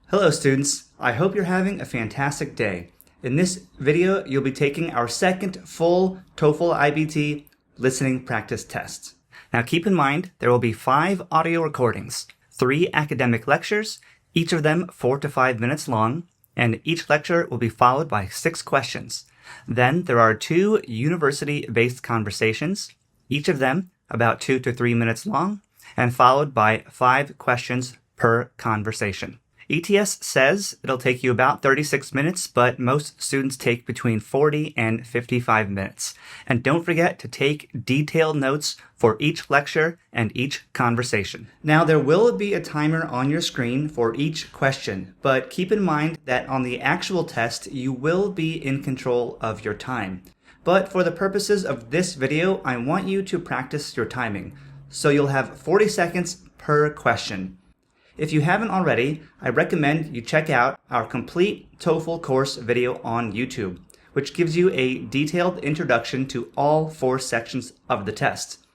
Hello students, I hope you're having a fantastic day. In this video, you'll be taking our second full TOEFL iBT listening practice test. Now keep in mind, there will be 5 audio recordings, 3 academic lectures, each of them 4 to 5 minutes long, and each lecture will be followed by 6 questions. Then there are 2 university-based conversations, each of them about 2 to 3 minutes long, and followed by 5 questions per conversation. ETS says it'll take you about 36 minutes, but most students take between 40 and 55 minutes. And don't forget to take detailed notes for each lecture and each conversation. Now, there will be a timer on your screen for each question, but keep in mind that on the actual test, you will be in control of your time. But for the purposes of this video, I want you to practice your timing. So you'll have 40 seconds per question. If you haven't already, I recommend you check out our complete TOEFL course video on YouTube, which gives you a detailed introduction to all 4 sections of the test.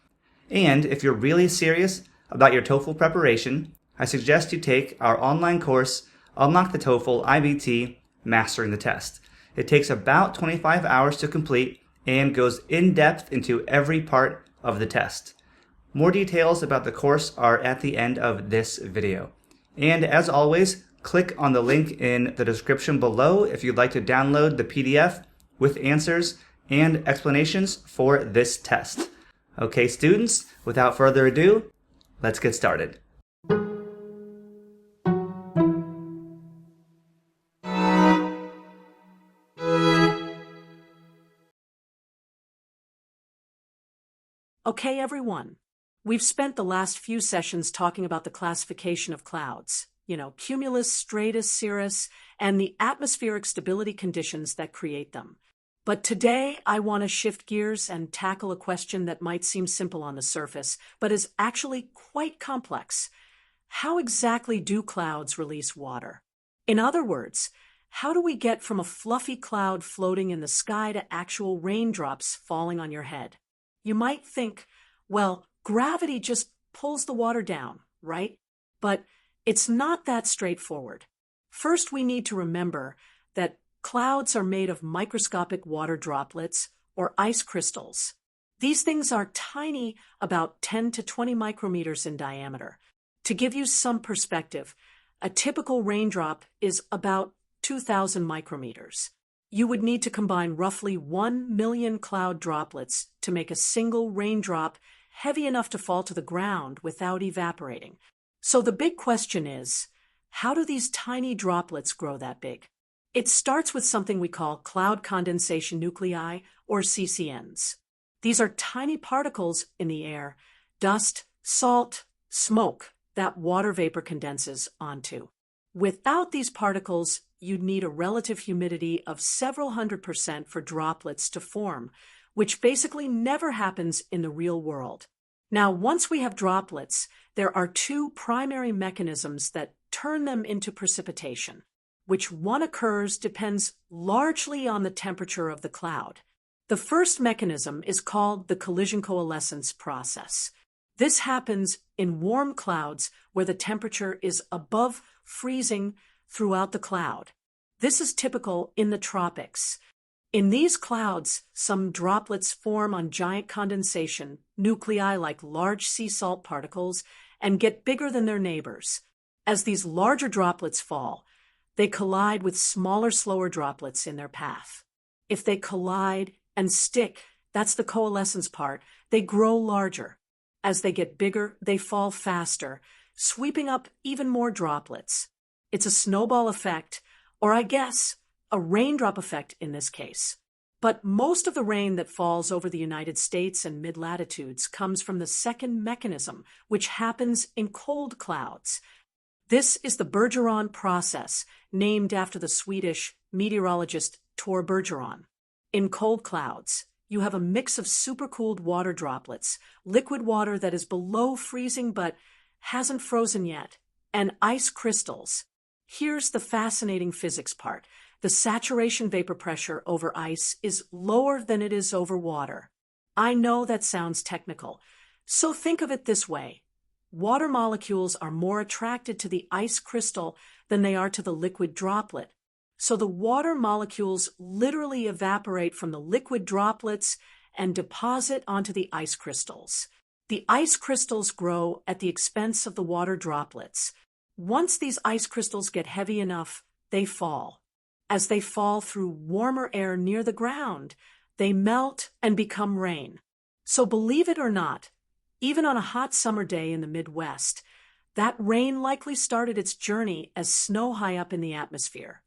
And if you're really serious about your TOEFL preparation, I suggest you take our online course, Unlock the TOEFL iBT Mastering the Test. It takes about 25 hours to complete and goes in depth into every part of the test. More details about the course are at the end of this video. And as always, click on the link in the description below if you'd like to download the PDF with answers and explanations for this test. Okay, students, without further ado, let's get started. Okay, everyone. We've spent the last few sessions talking about the classification of clouds, cumulus, stratus, cirrus, and the atmospheric stability conditions that create them. But today, I want to shift gears and tackle a question that might seem simple on the surface, but is actually quite complex. How exactly do clouds release water? In other words, how do we get from a fluffy cloud floating in the sky to actual raindrops falling on your head? You might think, well, gravity just pulls the water down, right? But it's not that straightforward. First, we need to remember that clouds are made of microscopic water droplets or ice crystals. These things are tiny, about 10 to 20 micrometers in diameter. To give you some perspective, a typical raindrop is about 2,000 micrometers. You would need to combine roughly 1 million cloud droplets to make a single raindrop heavy enough to fall to the ground without evaporating. So the big question is, how do these tiny droplets grow that big? It starts with something we call cloud condensation nuclei, or CCNs. These are tiny particles in the air, dust, salt, smoke, that water vapor condenses onto. Without these particles, you'd need a relative humidity of several 100% for droplets to form, which basically never happens in the real world. Now, once we have droplets, there are 2 primary mechanisms that turn them into precipitation. Which one occurs depends largely on the temperature of the cloud. The first mechanism is called the collision coalescence process. This happens in warm clouds where the temperature is above freezing throughout the cloud. This is typical in the tropics. In these clouds, some droplets form on giant condensation nuclei like large sea salt particles and get bigger than their neighbors. As these larger droplets fall, they collide with smaller, slower droplets in their path. If they collide and stick, that's the coalescence part, they grow larger. As they get bigger, they fall faster, sweeping up even more droplets. It's a snowball effect, or I guess, a raindrop effect in this case. But most of the rain that falls over the United States and mid-latitudes comes from the second mechanism, which happens in cold clouds. This is the Bergeron process, named after the Swedish meteorologist Tor Bergeron. In cold clouds, you have a mix of supercooled water droplets, liquid water that is below freezing but hasn't frozen yet, and ice crystals. Here's the fascinating physics part. The saturation vapor pressure over ice is lower than it is over water. I know that sounds technical, so think of it this way. Water molecules are more attracted to the ice crystal than they are to the liquid droplet. So the water molecules literally evaporate from the liquid droplets and deposit onto the ice crystals. The ice crystals grow at the expense of the water droplets. Once these ice crystals get heavy enough, they fall. As they fall through warmer air near the ground, they melt and become rain. So believe it or not, even on a hot summer day in the Midwest, that rain likely started its journey as snow high up in the atmosphere.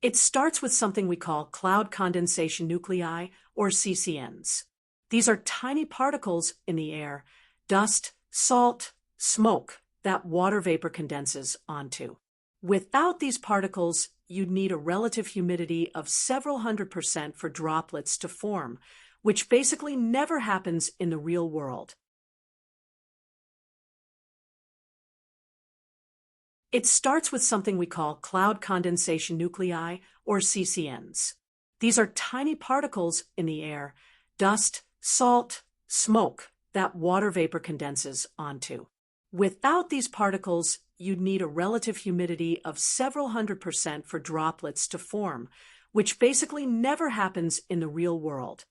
It starts with something we call cloud condensation nuclei, or CCNs. These are tiny particles in the air, dust, salt, smoke, that water vapor condenses onto. Without these particles, you'd need a relative humidity of several 100% for droplets to form, which basically never happens in the real world. It starts with something we call cloud condensation nuclei, or CCNs. These are tiny particles in the air, dust, salt, smoke, that water vapor condenses onto. Without these particles, you'd need a relative humidity of several 100% for droplets to form, which basically never happens in the real world.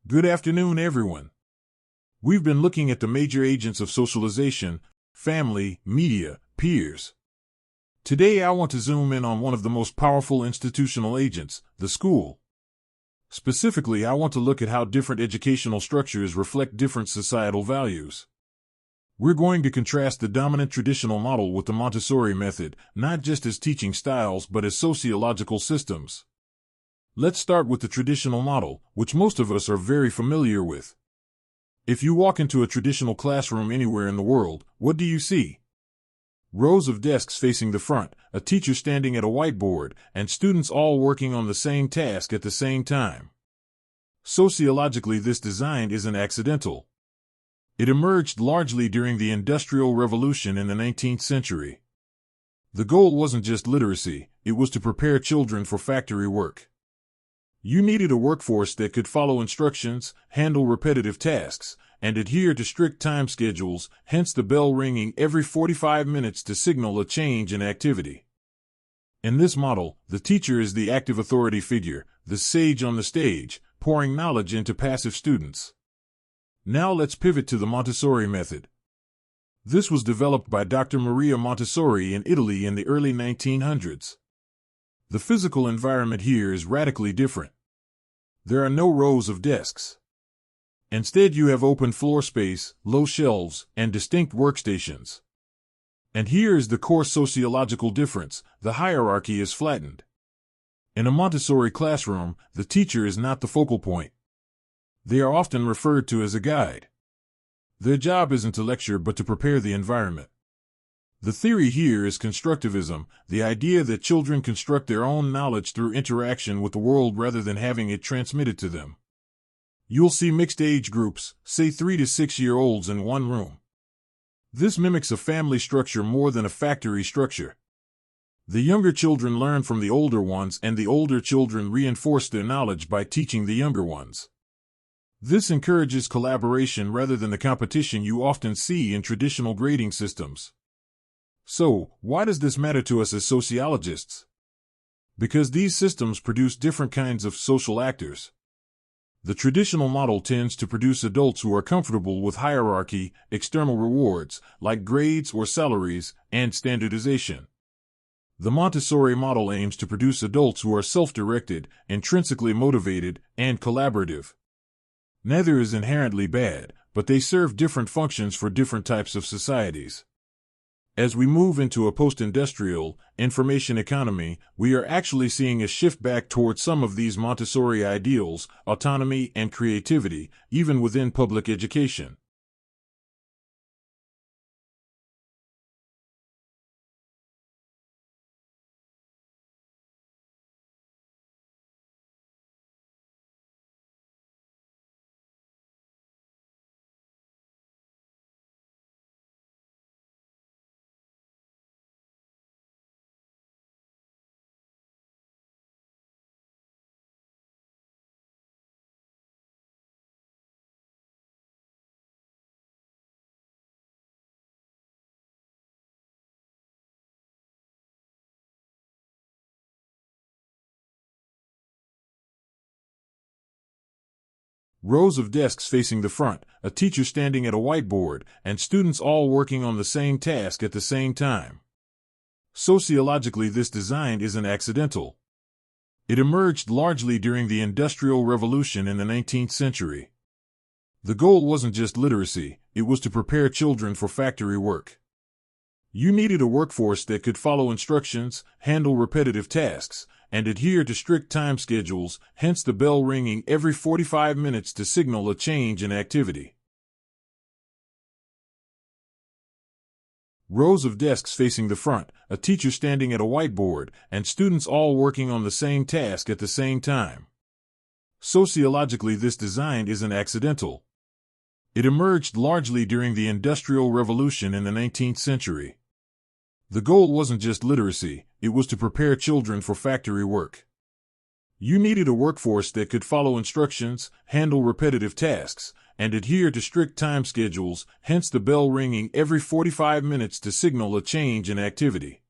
Good afternoon, everyone. We've been looking at the major agents of socialization, family, media, peers. Today I want to zoom in on one of the most powerful institutional agents, the school. Specifically, I want to look at how different educational structures reflect different societal values. We're going to contrast the dominant traditional model with the Montessori method, not just as teaching styles but as sociological systems. Let's start with the traditional model, which most of us are very familiar with. If you walk into a traditional classroom anywhere in the world, what do you see? Rows of desks facing the front, a teacher standing at a whiteboard, and students all working on the same task at the same time. Sociologically, this design isn't accidental. It emerged largely during the Industrial Revolution in the 19th century. The goal wasn't just literacy, it was to prepare children for factory work. You needed a workforce that could follow instructions, handle repetitive tasks, and adhere to strict time schedules, hence the bell ringing every 45 minutes to signal a change in activity. In this model, the teacher is the active authority figure, the sage on the stage, pouring knowledge into passive students. Now let's pivot to the Montessori method. This was developed by Dr. Maria Montessori in Italy in the early 1900s. The physical environment here is radically different. There are no rows of desks. Instead, you have open floor space, low shelves, and distinct workstations. And here is the core sociological difference: the hierarchy is flattened. In a Montessori classroom, the teacher is not the focal point. They are often referred to as a guide. Their job isn't to lecture but to prepare the environment. The theory here is constructivism, the idea that children construct their own knowledge through interaction with the world rather than having it transmitted to them. You'll see mixed age groups, say 3 to 6-year-olds in one room. This mimics a family structure more than a factory structure. The younger children learn from the older ones, and the older children reinforce their knowledge by teaching the younger ones. This encourages collaboration rather than the competition you often see in traditional grading systems. So, why does this matter to us as sociologists? Because these systems produce different kinds of social actors. The traditional model tends to produce adults who are comfortable with hierarchy, external rewards, like grades or salaries, and standardization. The Montessori model aims to produce adults who are self-directed, intrinsically motivated, and collaborative. Neither is inherently bad, but they serve different functions for different types of societies. As we move into a post-industrial, information economy, we are actually seeing a shift back towards some of these Montessori ideals, autonomy and creativity, even within public education. Rows of desks facing the front, a teacher standing at a whiteboard, and students all working on the same task at the same time. Sociologically, this design isn't accidental. It emerged largely during the Industrial Revolution in the 19th century. The goal wasn't just literacy, it was to prepare children for factory work. You needed a workforce that could follow instructions, handle repetitive tasks, and adhere to strict time schedules, hence the bell ringing every 45 minutes to signal a change in activity. Rows of desks facing the front, a teacher standing at a whiteboard, and students all working on the same task at the same time. Sociologically, this design isn't accidental. It emerged largely during the Industrial Revolution in the 19th century. The goal wasn't just literacy, it was to prepare children for factory work. You needed a workforce that could follow instructions, handle repetitive tasks, and adhere to strict time schedules, hence the bell ringing every 45 minutes to signal a change in activity.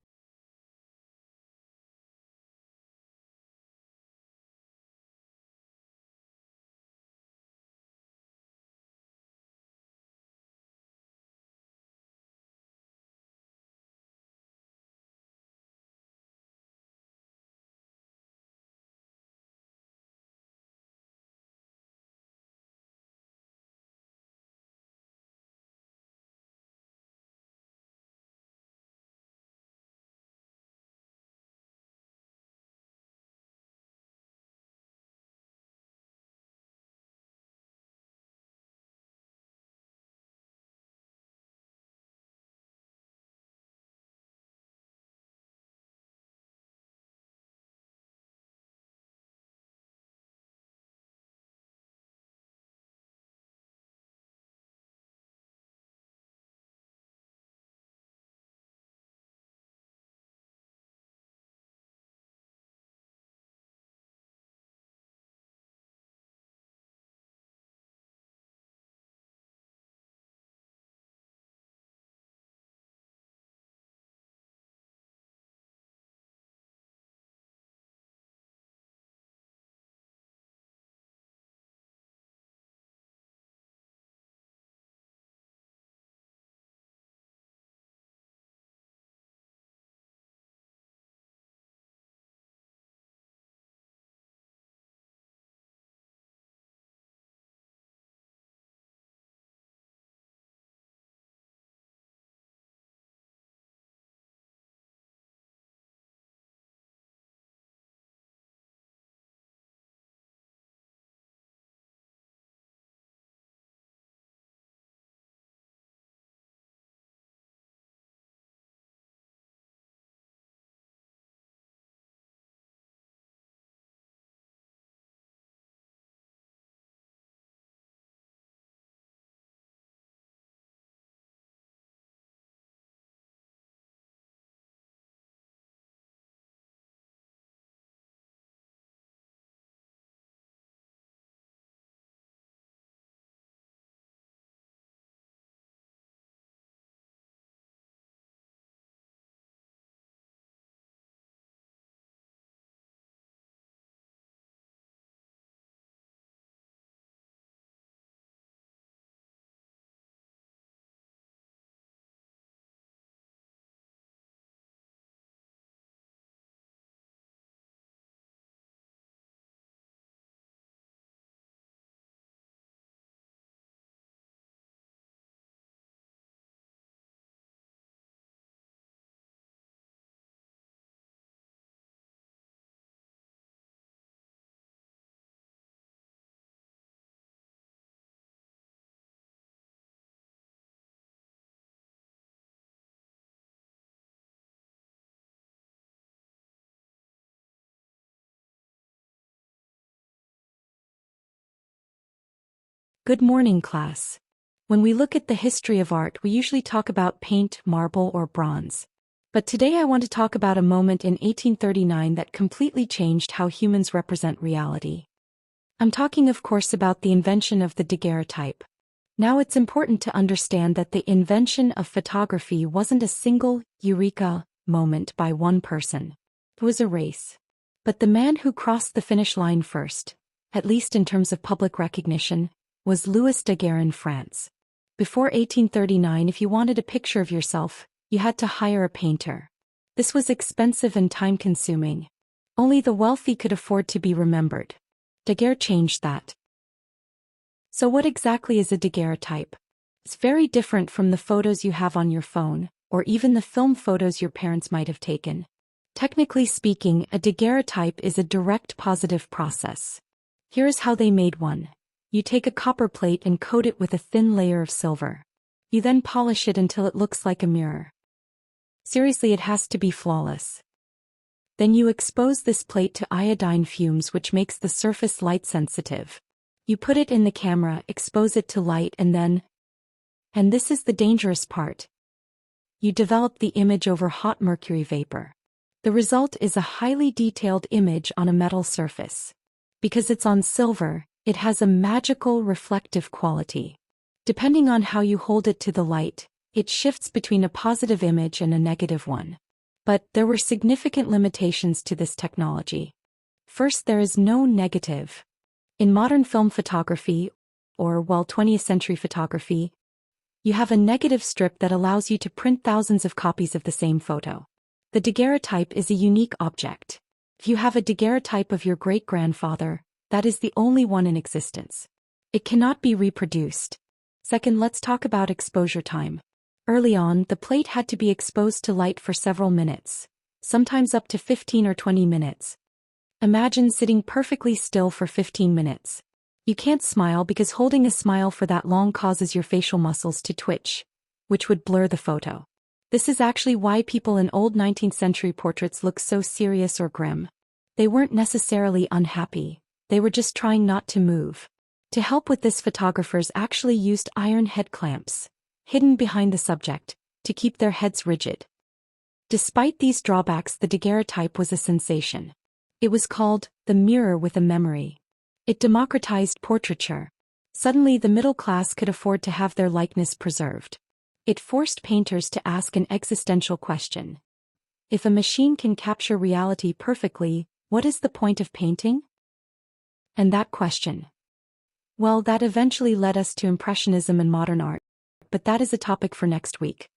Good morning, class. When we look at the history of art, we usually talk about paint, marble, or bronze. But today I want to talk about a moment in 1839 that completely changed how humans represent reality. I'm talking, of course, about the invention of the daguerreotype. Now it's important to understand that the invention of photography wasn't a single, eureka, moment by one person. It was a race. But the man who crossed the finish line first, at least in terms of public recognition, was Louis Daguerre in France. Before 1839, if you wanted a picture of yourself, you had to hire a painter. This was expensive and time-consuming. Only the wealthy could afford to be remembered. Daguerre changed that. So what exactly is a daguerreotype? It's very different from the photos you have on your phone, or even the film photos your parents might have taken. Technically speaking, a daguerreotype is a direct positive process. Here is how they made one. You take a copper plate and coat it with a thin layer of silver. You then polish it until it looks like a mirror. Seriously, it has to be flawless. Then you expose this plate to iodine fumes, which makes the surface light sensitive. You put it in the camera, expose it to light, and this is the dangerous part. You develop the image over hot mercury vapor. The result is a highly detailed image on a metal surface. Because it's on silver, it has a magical reflective quality. Depending on how you hold it to the light, it shifts between a positive image and a negative one. But there were significant limitations to this technology. First, there is no negative. In modern film photography, or 20th century photography, you have a negative strip that allows you to print thousands of copies of the same photo. The daguerreotype is a unique object. If you have a daguerreotype of your great-grandfather, that is the only one in existence. It cannot be reproduced. Second, let's talk about exposure time. Early on, the plate had to be exposed to light for several minutes, sometimes up to 15 or 20 minutes. Imagine sitting perfectly still for 15 minutes. You can't smile because holding a smile for that long causes your facial muscles to twitch, which would blur the photo. This is actually why people in old 19th century portraits look so serious or grim. They weren't necessarily unhappy, they were just trying not to move. To help with this, photographers actually used iron head clamps, hidden behind the subject, to keep their heads rigid. Despite these drawbacks, the daguerreotype was a sensation. It was called the mirror with a memory. It democratized portraiture. Suddenly the middle class could afford to have their likeness preserved. It forced painters to ask an existential question. If a machine can capture reality perfectly, what is the point of painting? And that question. Well, that eventually led us to Impressionism and modern art. But that is a topic for next week.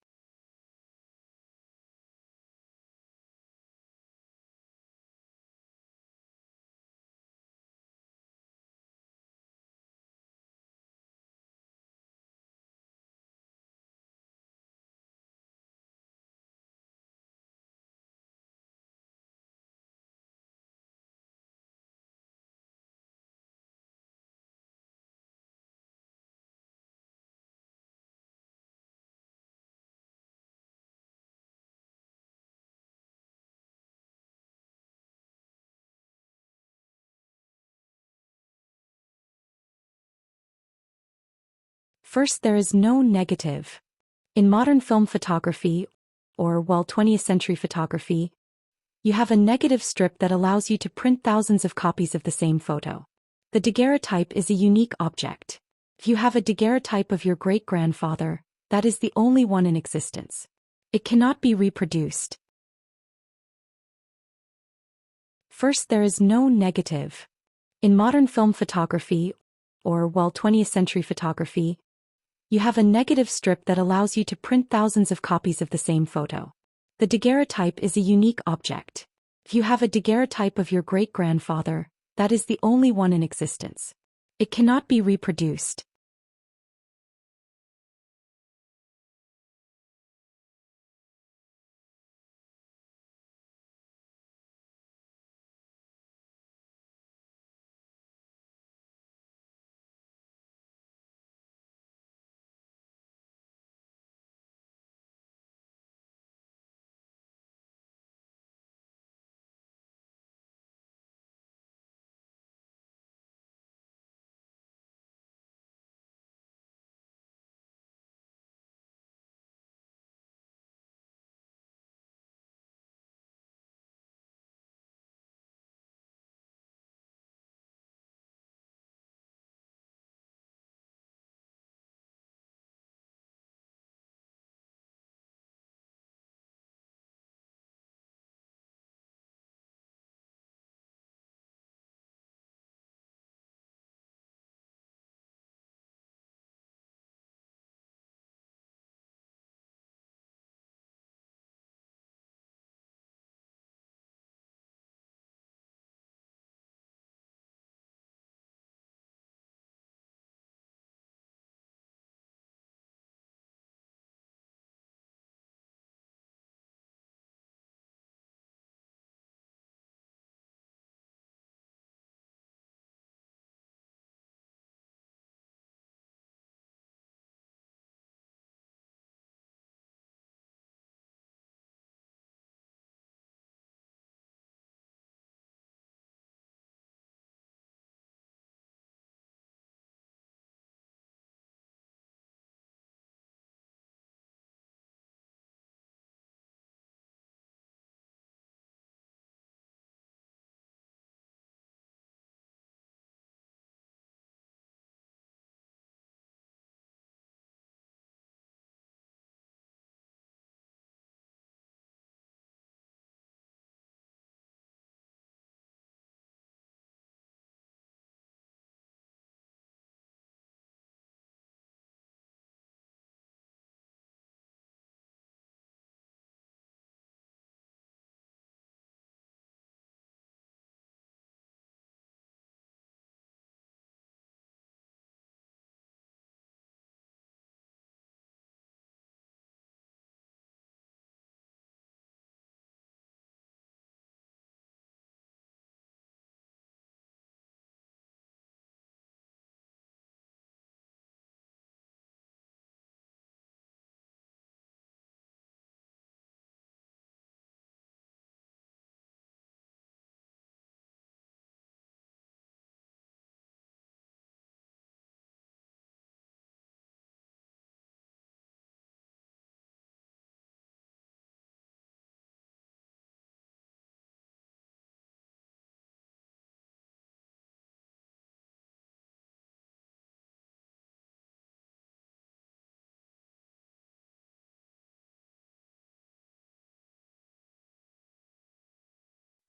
First, there is no negative. In modern film photography, or 20th century photography, you have a negative strip that allows you to print thousands of copies of the same photo. The daguerreotype is a unique object. If you have a daguerreotype of your great-grandfather, that is the only one in existence. It cannot be reproduced. First, there is no negative. In modern film photography, or 20th century photography, you have a negative strip that allows you to print thousands of copies of the same photo. The daguerreotype is a unique object. If you have a daguerreotype of your great-grandfather, that is the only one in existence. It cannot be reproduced.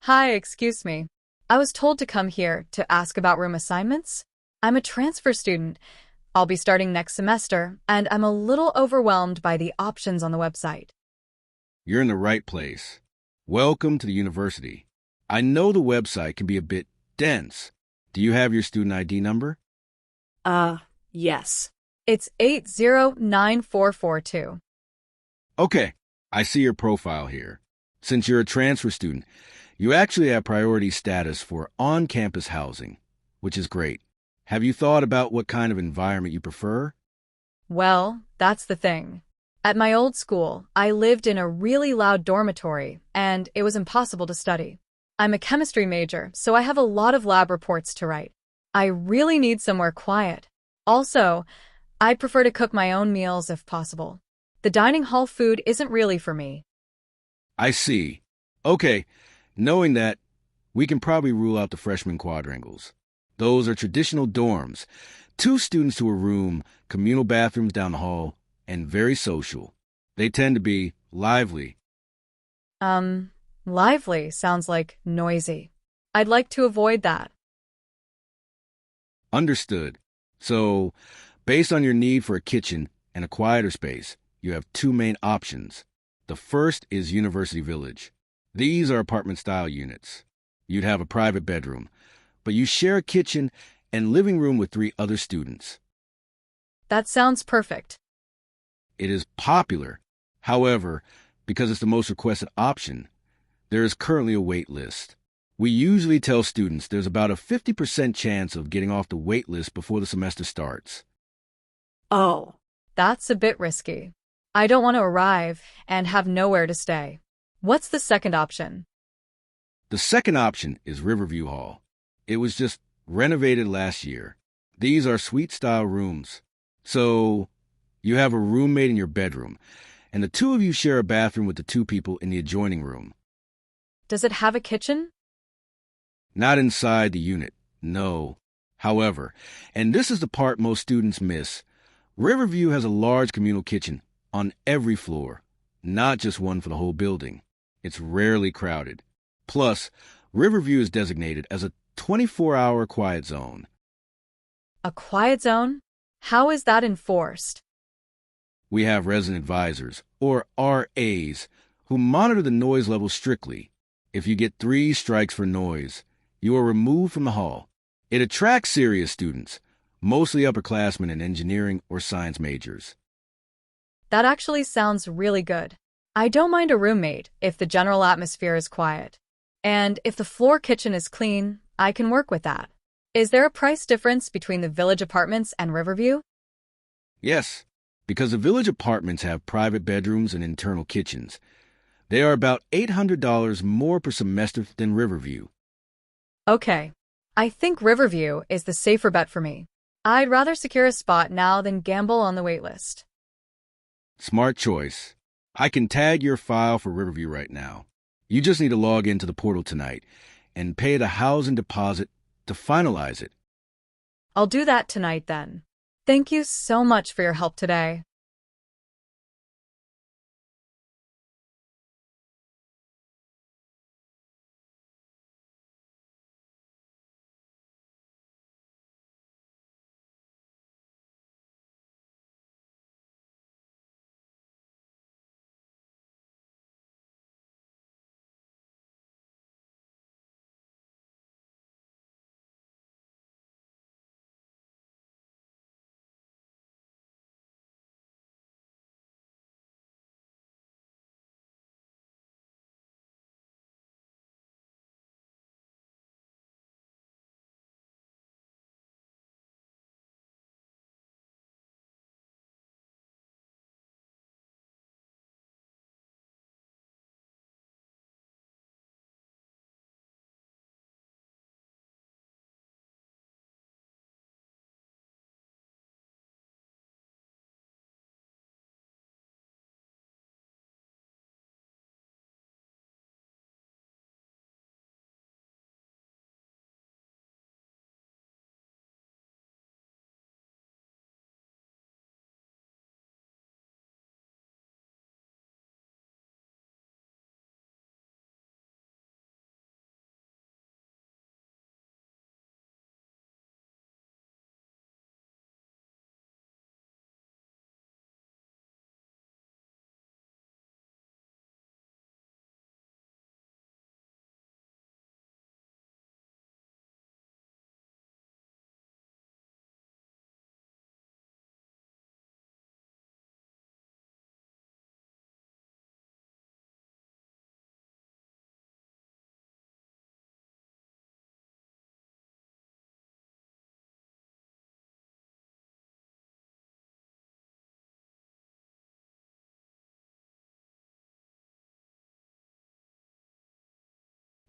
Hi, excuse me. I was told to come here to ask about room assignments. I'm a transfer student. I'll be starting next semester, and I'm a little overwhelmed by the options on the website. You're in the right place. Welcome to the university. I know the website can be a bit dense. Do you have your student ID number? Yes. It's 809442. Okay, I see your profile here. Since you're a transfer student, you actually have priority status for on-campus housing, which is great. Have you thought about what kind of environment you prefer? Well, that's the thing. At my old school, I lived in a really loud dormitory, and it was impossible to study. I'm a chemistry major, so I have a lot of lab reports to write. I really need somewhere quiet. Also, I prefer to cook my own meals if possible. The dining hall food isn't really for me. I see. Okay, knowing that, we can probably rule out the freshman quadrangles. Those are traditional dorms. 2 students to a room, communal bathrooms down the hall, and very social. They tend to be lively. Lively sounds like noisy. I'd like to avoid that. Understood. So, based on your need for a kitchen and a quieter space, you have 2 main options. The first is University Village. These are apartment-style units. You'd have a private bedroom, but you share a kitchen and living room with 3 other students. That sounds perfect. It is popular. However, because it's the most requested option, there is currently a wait list. We usually tell students there's about a 50% chance of getting off the wait list before the semester starts. Oh, That's a bit risky. I don't want to arrive and have nowhere to stay. What's the second option? The second option is Riverview Hall. It was just renovated last year. These are suite-style rooms. So, you have a roommate in your bedroom, and the 2 of you share a bathroom with the 2 people in the adjoining room. Does it have a kitchen? Not inside the unit, no. However, and this is the part most students miss, Riverview has a large communal kitchen on every floor, not just one for the whole building. It's rarely crowded. Plus, Riverview is designated as a 24-hour quiet zone. A quiet zone? How is that enforced? We have resident advisors, or RAs, who monitor the noise level strictly. If you get 3 strikes for noise, you are removed from the hall. It attracts serious students, mostly upperclassmen in engineering or science majors. That actually sounds really good. I don't mind a roommate if the general atmosphere is quiet. And if the floor kitchen is clean, I can work with that. Is there a price difference between the village apartments and Riverview? Yes, because the village apartments have private bedrooms and internal kitchens. They are about $800 more per semester than Riverview. Okay. I think Riverview is the safer bet for me. I'd rather secure a spot now than gamble on the waitlist. Smart choice. I can tag your file for Riverview right now. You just need to log into the portal tonight and pay the housing deposit to finalize it. I'll do that tonight then. Thank you so much for your help today.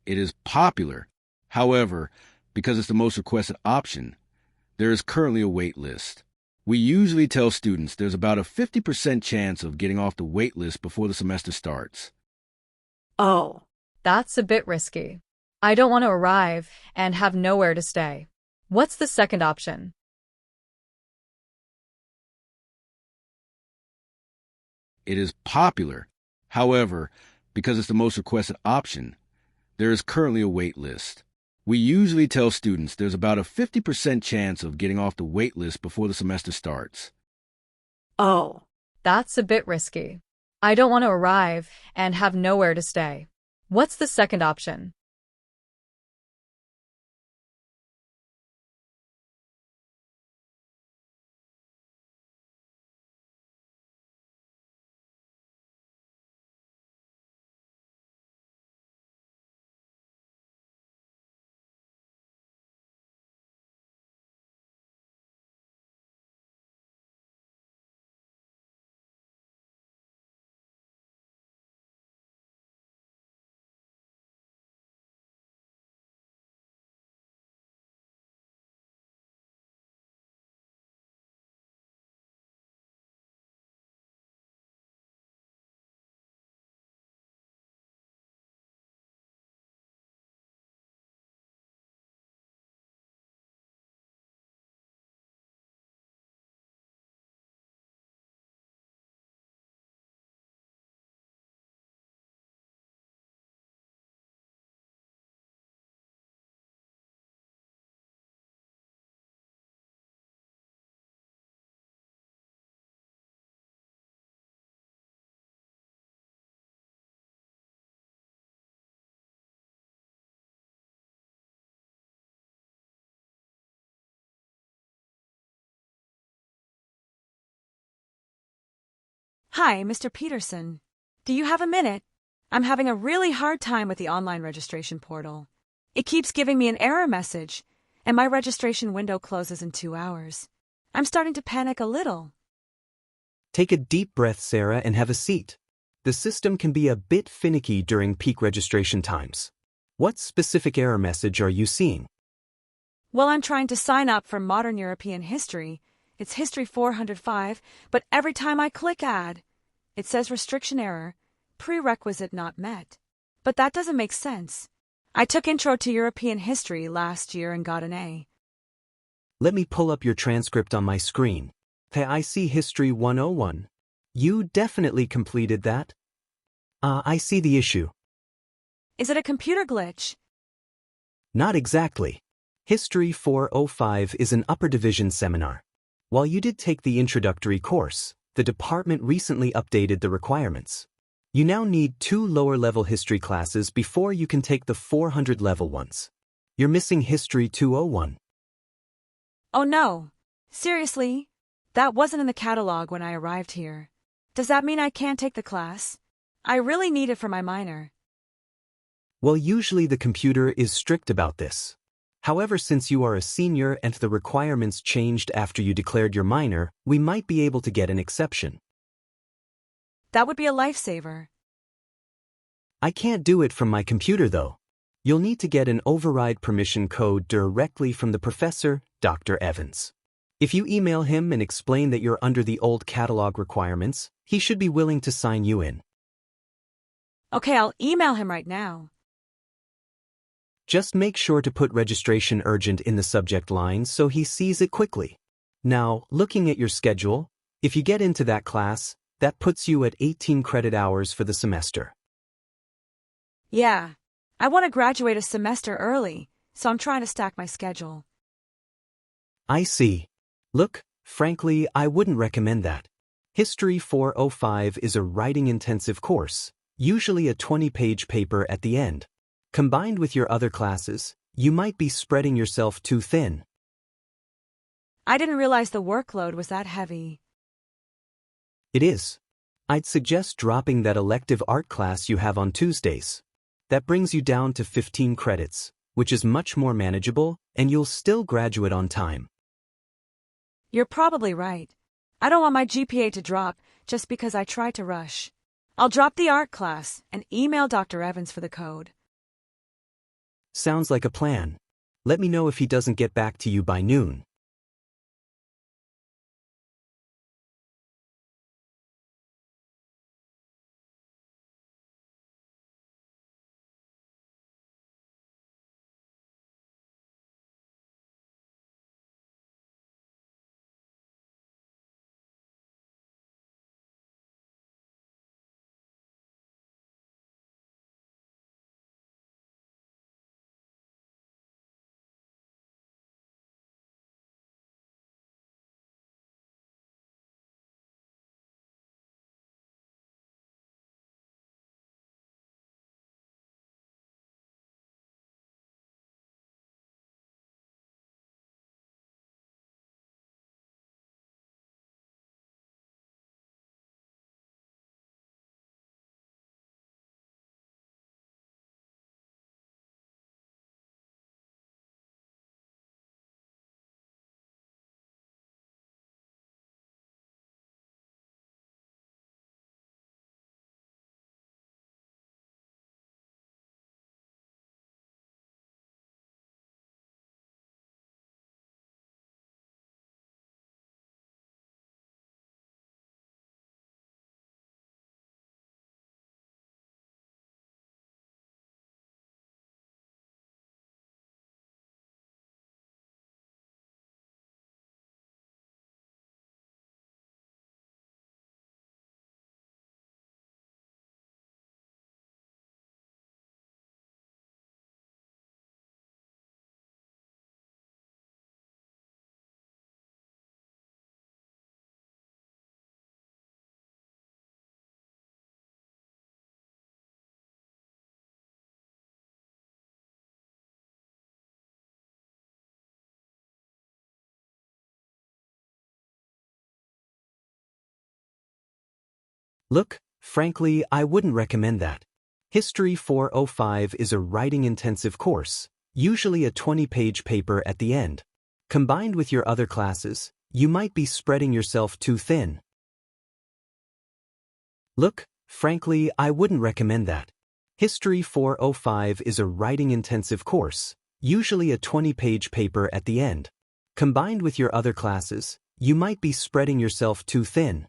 It is popular. However, because it's the most requested option, there is currently a wait list. We usually tell students there's about a 50% chance of getting off the wait list before the semester starts. Oh, That's a bit risky. I don't want to arrive and have nowhere to stay. What's the second option? It is popular. However, because it's the most requested option, there is currently a wait list. We usually tell students there's about a 50% chance of getting off the wait list before the semester starts. oh, That's a bit risky. I don't want to arrive and have nowhere to stay. What's the second option? Hi, Mr. Peterson. Do you have a minute? I'm having a really hard time with the online registration portal. It keeps giving me an error message, and my registration window closes in 2 hours. I'm starting to panic a little. Take a deep breath, Sarah, and have a seat. The system can be a bit finicky during peak registration times. What specific error message are you seeing? Well, I'm trying to sign up for Modern European History. It's History 405, but every time I click Add, it says restriction error, prerequisite not met. But that doesn't make sense. I took Intro to European History last year and got an A. Let me pull up your transcript on my screen. Hey, I see History 101. You definitely completed that. I see the issue. Is it a computer glitch? Not exactly. History 405 is an upper division seminar. While you did take the introductory course, the department recently updated the requirements. You now need 2 lower-level history classes before you can take the 400-level ones. You're missing History 201. Oh no. Seriously? That wasn't in the catalog when I arrived here. Does that mean I can't take the class? I really need it for my minor. Well, usually the computer is strict about this. However, since you are a senior and the requirements changed after you declared your minor, we might be able to get an exception. That would be a lifesaver. I can't do it from my computer, though. You'll need to get an override permission code directly from the professor, Dr. Evans. If you email him and explain that you're under the old catalog requirements, he should be willing to sign you in. Okay, I'll email him right now. Just make sure to put registration urgent in the subject line so he sees it quickly. Now, looking at your schedule, if you get into that class, that puts you at 18 credit hours for the semester. Yeah, I want to graduate a semester early, so I'm trying to stack my schedule. I see. Look, frankly, I wouldn't recommend that. History 405 is a writing-intensive course, usually a 20-page paper at the end. Combined with your other classes, you might be spreading yourself too thin. I didn't realize the workload was that heavy. It is. I'd suggest dropping that elective art class you have on Tuesdays. That brings you down to 15 credits, which is much more manageable, and you'll still graduate on time. You're probably right. I don't want my GPA to drop just because I tried to rush. I'll drop the art class and email Dr. Evans for the code. Sounds like a plan. Let me know if he doesn't get back to you by noon. Look, frankly, I wouldn't recommend that. History 405 is a writing-intensive course, usually a 20-page paper at the end. Combined with your other classes, you might be spreading yourself too thin. Look, frankly, I wouldn't recommend that. History 405 is a writing-intensive course, usually a 20-page paper at the end. Combined with your other classes, you might be spreading yourself too thin.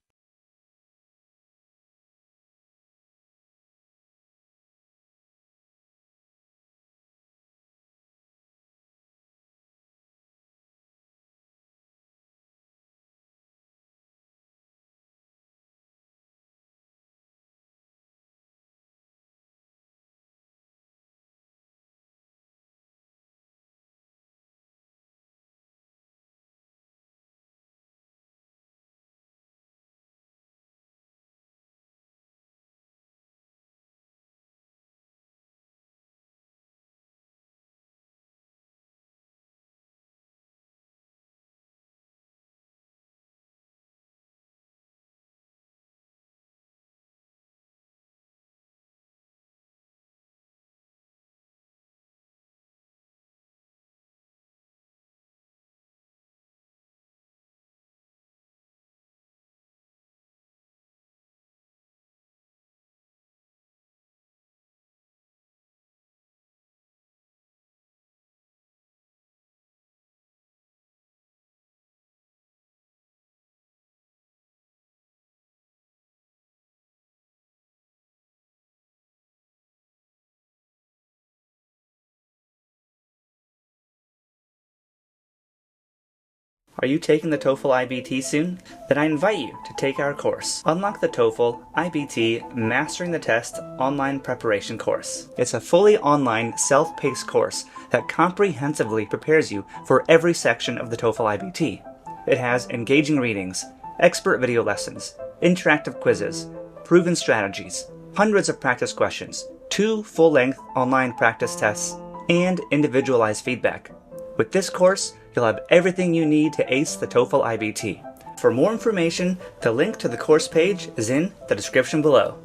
Are you taking the TOEFL iBT soon? Then I invite you to take our course. Unlock the TOEFL iBT Mastering the Test online preparation course. It's a fully online, self-paced course that comprehensively prepares you for every section of the TOEFL iBT. It has engaging readings, expert video lessons, interactive quizzes, proven strategies, hundreds of practice questions, 2 full-length online practice tests, and individualized feedback. With this course, you'll have everything you need to ace the TOEFL iBT. For more information, the link to the course page is in the description below.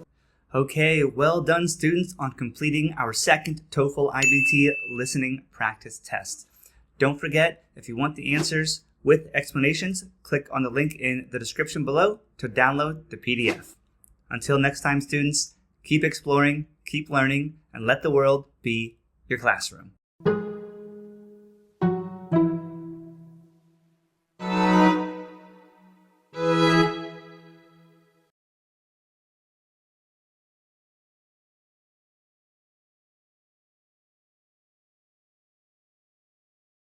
Okay, well done students on completing our second TOEFL iBT listening practice test. Don't forget, if you want the answers with explanations, click on the link in the description below to download the PDF. Until next time students, keep exploring, keep learning, and let the world be your classroom.